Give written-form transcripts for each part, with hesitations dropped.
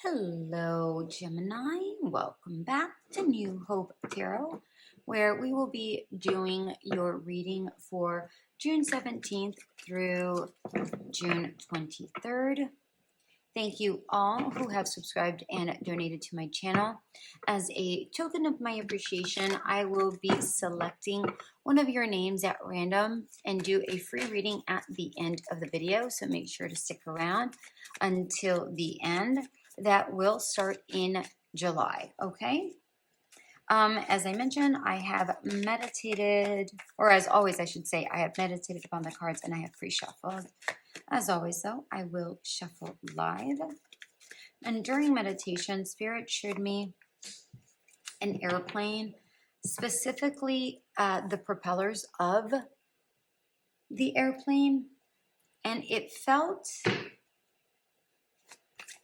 Hello, Gemini. Welcome back to New Hope Tarot, where we will be doing your reading for June 17th through June 23rd. Thank you all who have subscribed and donated to my channel. As a token of my appreciation, I will be selecting one of your names at random and do a free reading at the end of the video. So make sure to stick around until the end. That will start in July, okay? As I mentioned, I have meditated, or as always, I should say, I have meditated upon the cards and I have pre-shuffled. As always, though, I will shuffle live. And during meditation, Spirit showed me an airplane, specifically the propellers of the airplane. And it felt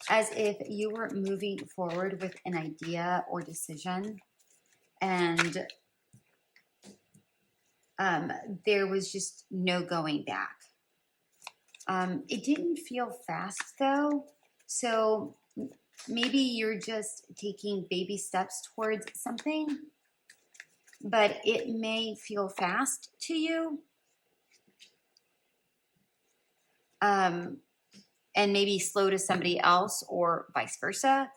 as if you were moving forward with an idea or decision. And there was just no going back. It didn't feel fast though, so maybe you're just taking baby steps towards something, but it may feel fast to you. And maybe slow to somebody else or vice versa,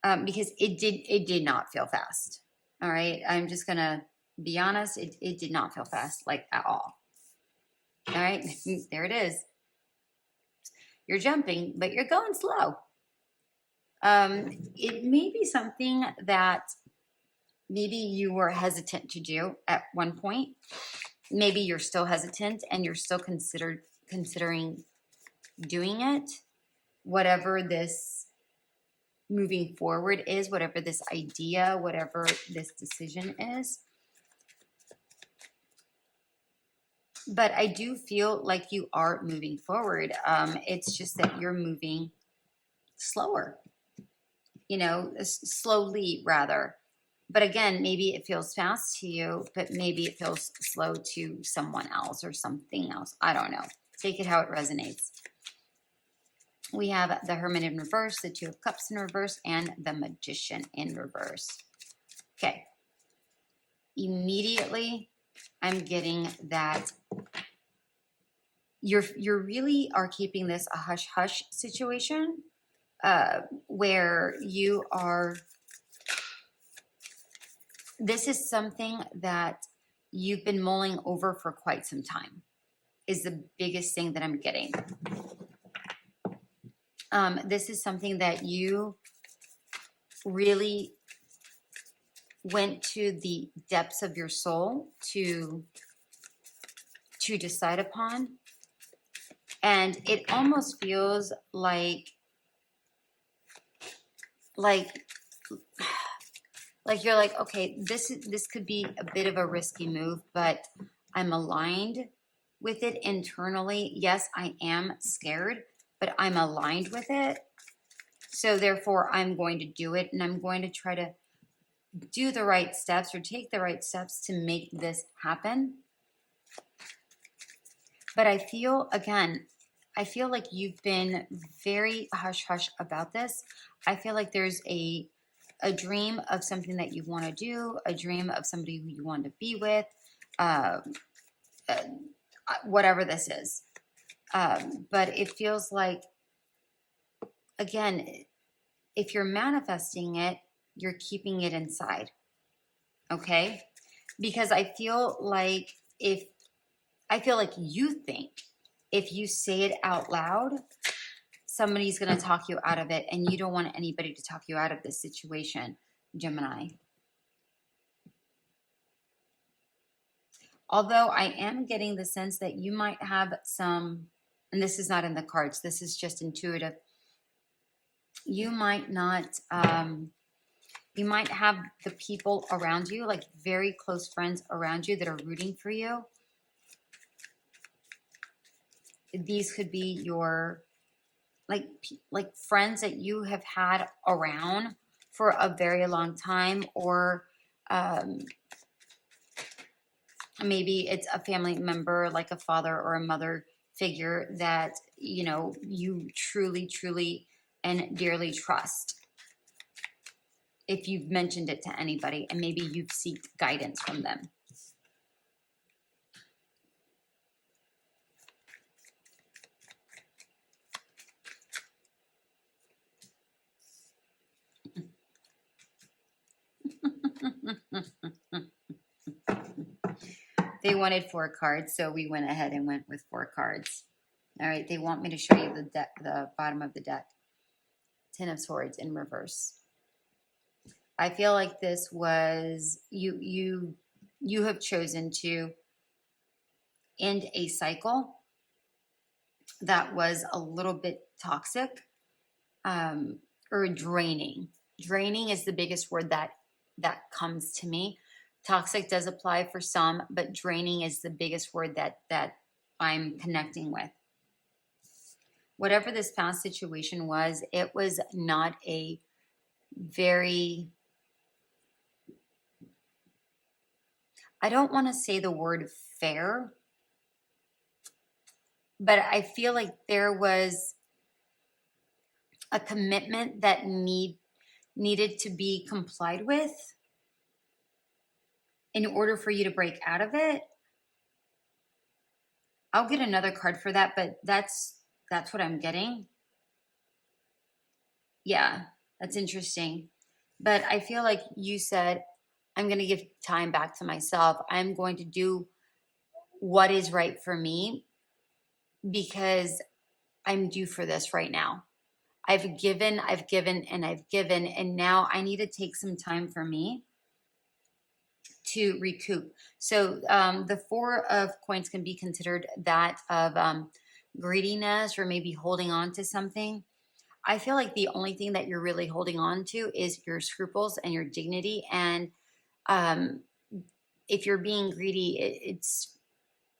because it did not feel fast. All right, I'm just gonna be honest, it did not feel fast, like at all. All right, there it is. You're jumping, but you're going slow. It may be something that maybe you were hesitant to do at one point. Maybe you're still hesitant and you're still considering doing it. Whatever this moving forward is, whatever this idea, whatever this decision is. But I do feel like you are moving forward. It's just that you're moving slower, slowly rather. But again, maybe it feels fast to you, but maybe it feels slow to someone else or something else. I don't know. Take it how it resonates. We have the Hermit in reverse, the Two of Cups in reverse, and the Magician in reverse. Okay. Immediately, I'm getting that you really are keeping this a hush-hush situation, where you are, this is something that you've been mulling over for quite some time, is the biggest thing that I'm getting. This is something that you really went to the depths of your soul to decide upon. And it almost feels like you're like, okay, this could be a bit of a risky move, but I'm aligned with it internally. Yes, I am scared, but I'm aligned with it. So therefore, I'm going to do it, and I'm going to try to do the right steps or take the right steps to make this happen. But I feel, again, like you've been very hush-hush about this. I feel like there's a dream of something that you want to do, a dream of somebody who you want to be with, whatever this is. But it feels like, again, if you're manifesting it, you're keeping it inside, okay? Because I feel like you think if you say it out loud, somebody's going to talk you out of it, and you don't want anybody to talk you out of this situation, Gemini. Although I am getting the sense that you might have some, and this is not in the cards, this is just intuitive. You might not, you might have the people around you, like very close friends around you that are rooting for you. These could be your, like friends that you have had around for a very long time, or maybe it's a family member, like a father or a mother figure that, you truly and dearly trust. If you've mentioned it to anybody and maybe you've sought guidance from them. They wanted 4 cards, so we went ahead and went with 4 cards. All right, they want me to show you the deck, the bottom of the deck. 10 of Swords in reverse. I feel like this was you have chosen to end a cycle that was a little bit toxic, or draining. Draining is the biggest word that comes to me. Toxic does apply for some, but draining is the biggest word that I'm connecting with. Whatever this past situation was, it was not a very, I don't want to say the word fair, but I feel like there was a commitment that needed to be complied with in order for you to break out of it. I'll get another card for that, but that's what I'm getting. Yeah, that's interesting. But I feel like you said, I'm going to give time back to myself. I'm going to do what is right for me because I'm due for this right now. I've given, and now I need to take some time for me to recoup. So the 4 of Coins can be considered that of greediness or maybe holding on to something. I feel like the only thing that you're really holding on to is your scruples and your dignity. And if you're being greedy, it's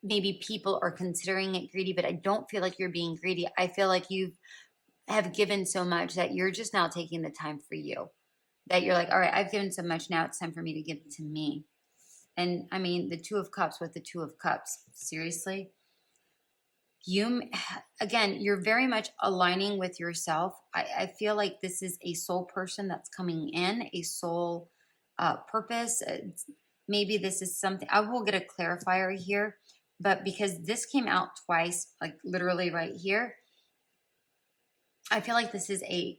maybe people are considering it greedy, but I don't feel like you're being greedy. I feel like you have given so much that you're just now taking the time for you. That you're like, all right, I've given so much. Now it's time for me to give it to me. And I mean, the 2 of Cups with the 2 of Cups. Seriously? Again, you're very much aligning with yourself. I feel like this is a soul person that's coming in, a soul purpose. Maybe this is something, I will get a clarifier here, but because this came out twice, like literally right here, I feel like this is a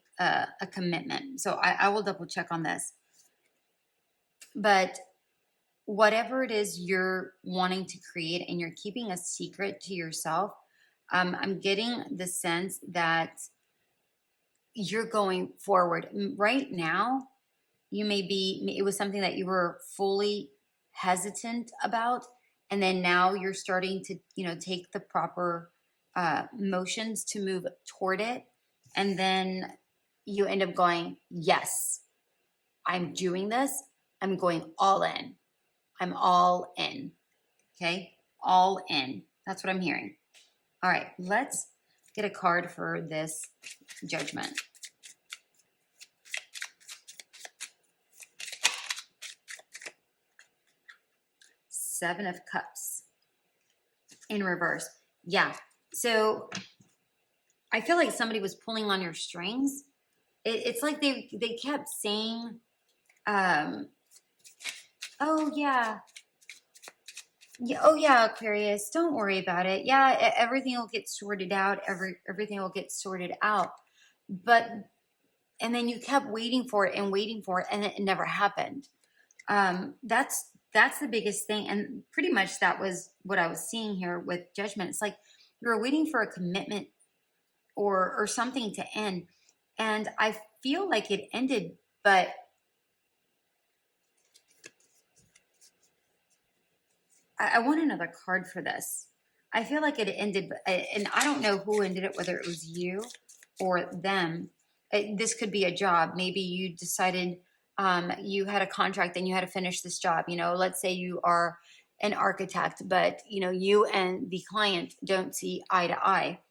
commitment. So I will double check on this. But whatever it is you're wanting to create and you're keeping a secret to yourself, I'm getting the sense that you're going forward. Right now, it was something that you were fully hesitant about. And then now you're starting to, take the proper motions to move toward it. And then you end up going, yes, I'm doing this. I'm going all in. I'm all in. Okay? All in. That's what I'm hearing. All right. Let's get a card for this Judgment. Seven of Cups in reverse. Yeah. So I feel like somebody was pulling on your strings. It's like they kept saying, oh yeah, oh yeah, Aquarius, don't worry about it. Yeah, everything will get sorted out. Everything will get sorted out. And then you kept waiting for it, and it never happened. That's the biggest thing, and pretty much that was what I was seeing here with Judgment. It's like you were waiting for a commitment or something to end, and I feel like it ended, but I want another card for this. I feel like it ended, and I don't know who ended it, whether it was you or them. This could be a job. Maybe you decided you had a contract and you had to finish this job. Let's say you are an architect, but you and the client don't see eye to eye.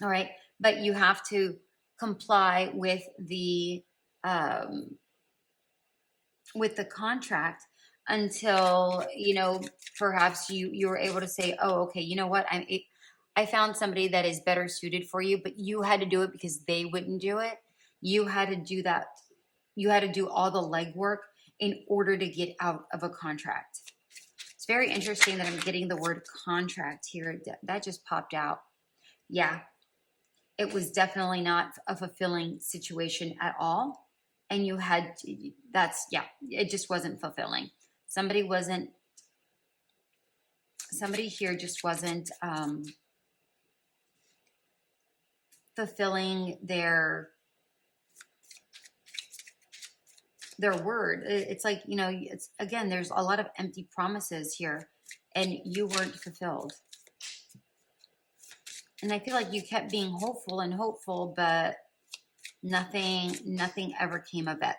All right, but you have to comply with the contract until perhaps you were able to say, oh, okay, you know what, I found somebody that is better suited for you, but you had to do it because they wouldn't do it. You had to do that. You had to do all the legwork in order to get out of a contract. It's very interesting that I'm getting the word contract here. That just popped out. Yeah, it was definitely not a fulfilling situation at all. And you had, yeah, it just wasn't fulfilling. Somebody here just wasn't fulfilling their word. It's like, you know, it's, again, there's a lot of empty promises here and you weren't fulfilled. And I feel like you kept being hopeful and hopeful, but nothing ever came of it.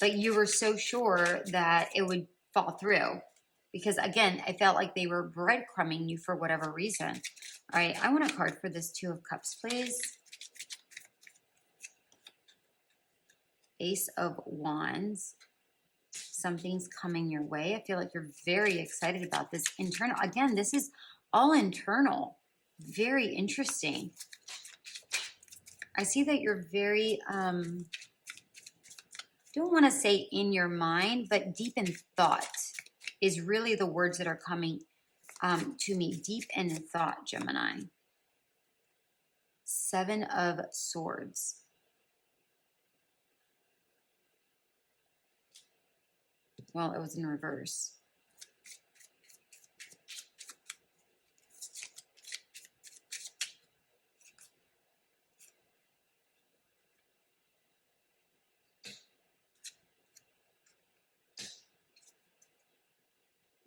But you were so sure that it would fall through because, again, I felt like they were breadcrumbing you for whatever reason. All right, I want a card for this Two of Cups, please. Ace of Wands. Something's coming your way. I feel like you're very excited about this internal. Again, this is all internal. Very interesting. I see that you're very, don't want to say in your mind, but deep in thought is really the words that are coming to me. Deep in thought, Gemini. Seven of Swords. Well, it was in reverse.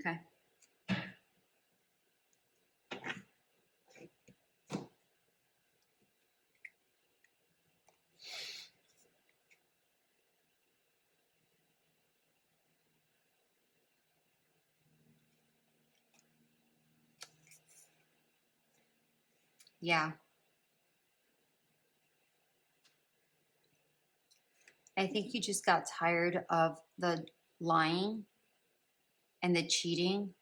Okay. Yeah. I think you just got tired of the lying and the cheating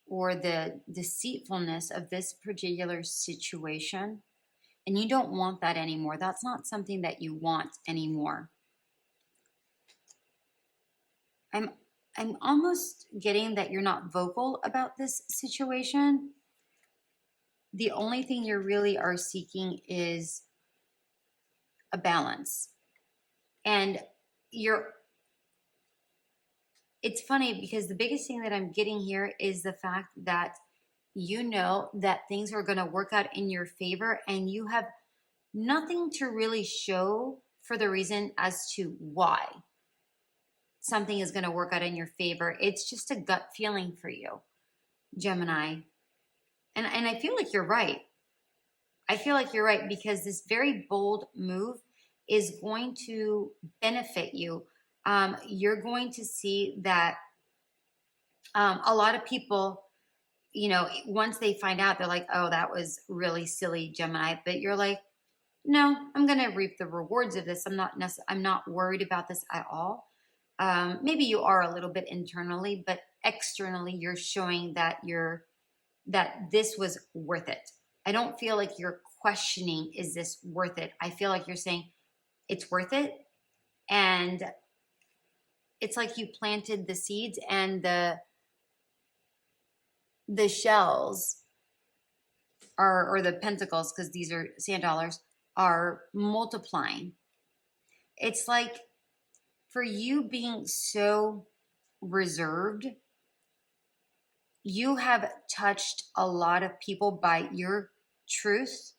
or the deceitfulness of this particular situation. And you don't want that anymore. That's not something that you want anymore. I'm almost getting that you're not vocal about this situation. The only thing you really are seeking is a balance. And it's funny because the biggest thing that I'm getting here is the fact that you know that things are going to work out in your favor and you have nothing to really show for the reason as to why something is going to work out in your favor. It's just a gut feeling for you, Gemini. And I feel like you're right. I feel like you're right because this very bold move is going to benefit you. You're going to see that a lot of people, you know, once they find out, they're like, oh, that was really silly, Gemini. But you're like, no, I'm going to reap the rewards of this. I'm not worried about this at all. Maybe you are a little bit internally, but externally, you're showing that that this was worth it. I don't feel like you're questioning, is this worth it? I feel like you're saying it's worth it. And it's like you planted the seeds and the shells are, or the pentacles, because these are sand dollars, are multiplying. It's like for you being so reserved, you have touched a lot of people by your truth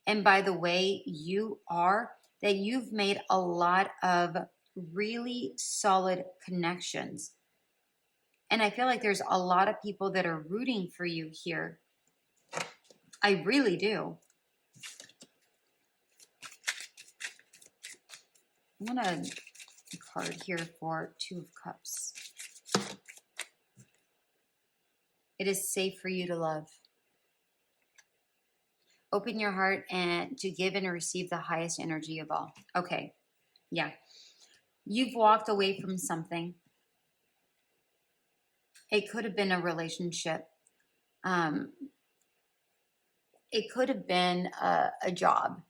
and by the way you are, that you've made a lot of really solid connections. And I feel like there's a lot of people that are rooting for you here. I really do. I want a card here for Two of Cups. It is safe for you to love. Open your heart and to give and receive the highest energy of all. Okay. Yeah. You've walked away from something. It could have been a relationship. it could have been a job.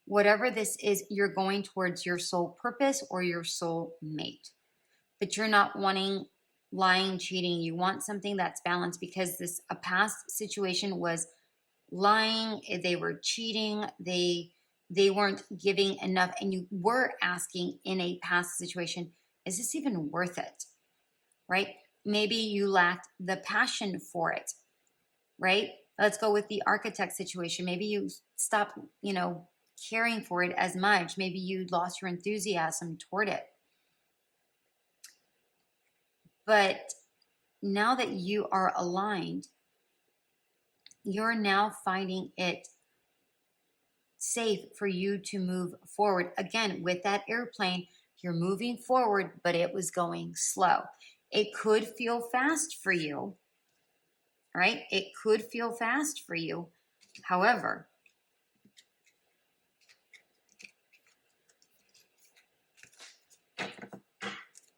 Whatever this is, you're going towards your soul purpose or your soul mate. But you're not wanting lying, cheating. You want something that's balanced, because a past situation was lying, they were cheating, they weren't giving enough, and you were asking in a past situation, is this even worth it? Right? Maybe you lacked the passion for it, right? Let's go with the architect situation. Maybe you stopped, caring for it as much. Maybe you lost your enthusiasm toward it. But now that you are aligned, you're now finding it safe for you to move forward. Again, with that airplane, you're moving forward, but it was going slow. It could feel fast for you, right? It could feel fast for you. However,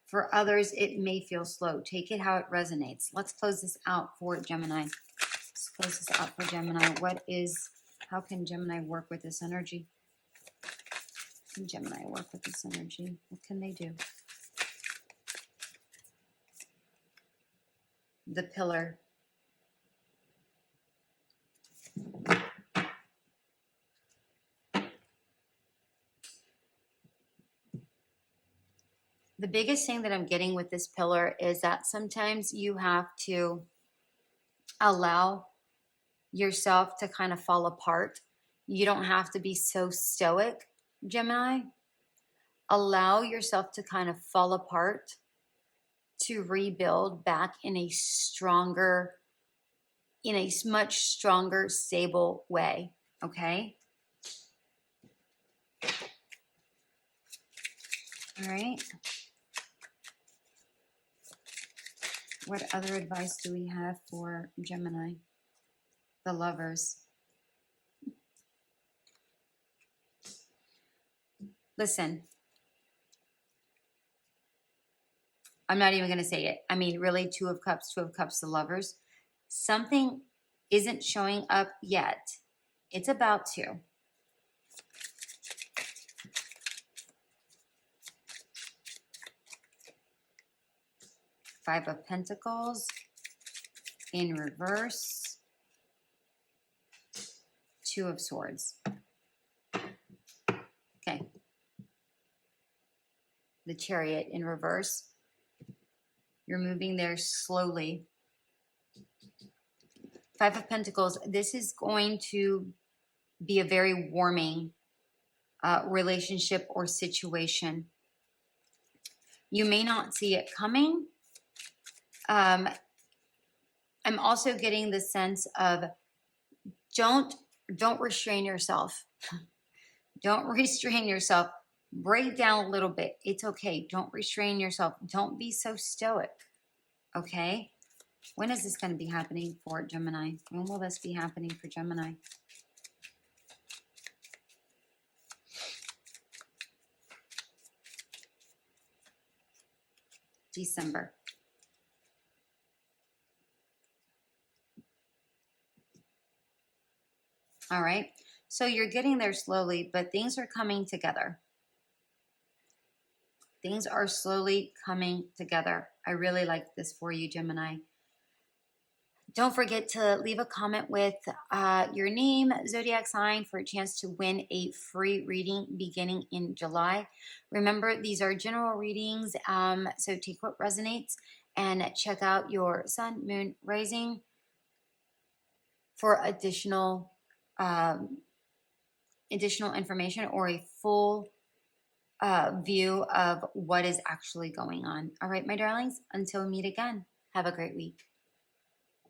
for others, it may feel slow. Take it how it resonates. Let's close this out for Gemini. Let's close this out for Gemini. How can Gemini work with this energy? How can Gemini work with this energy? What can they do? The pillar. The biggest thing that I'm getting with this pillar is that sometimes you have to allow yourself to kind of fall apart. You don't have to be so stoic, Gemini. Allow yourself to kind of fall apart to rebuild back in a much stronger, stable way. Okay? All right. What other advice do we have for Gemini? The lovers. Listen, I'm not even going to say it. I mean, really, Two of Cups, the lovers. Something isn't showing up yet. It's about to. Five of Pentacles in reverse. Two of Swords. Okay. The Chariot in reverse. You're moving there slowly. Five of Pentacles. This is going to be a very warming relationship or situation. You may not see it coming. I'm also getting the sense of don't restrain yourself. Don't restrain yourself. Break down a little bit. It's okay. Don't restrain yourself. Don't be so stoic. Okay? When is this going to be happening for Gemini? When will this be happening for Gemini? December. All right. So you're getting there slowly, but things are coming together. Things are slowly coming together. I really like this for you, Gemini. Don't forget to leave a comment with your name, zodiac sign, for a chance to win a free reading beginning in July. Remember, these are general readings, so take what resonates and check out your sun, moon, rising for additional information or a full view of what is actually going on. All right, my darlings, until we meet again, have a great week.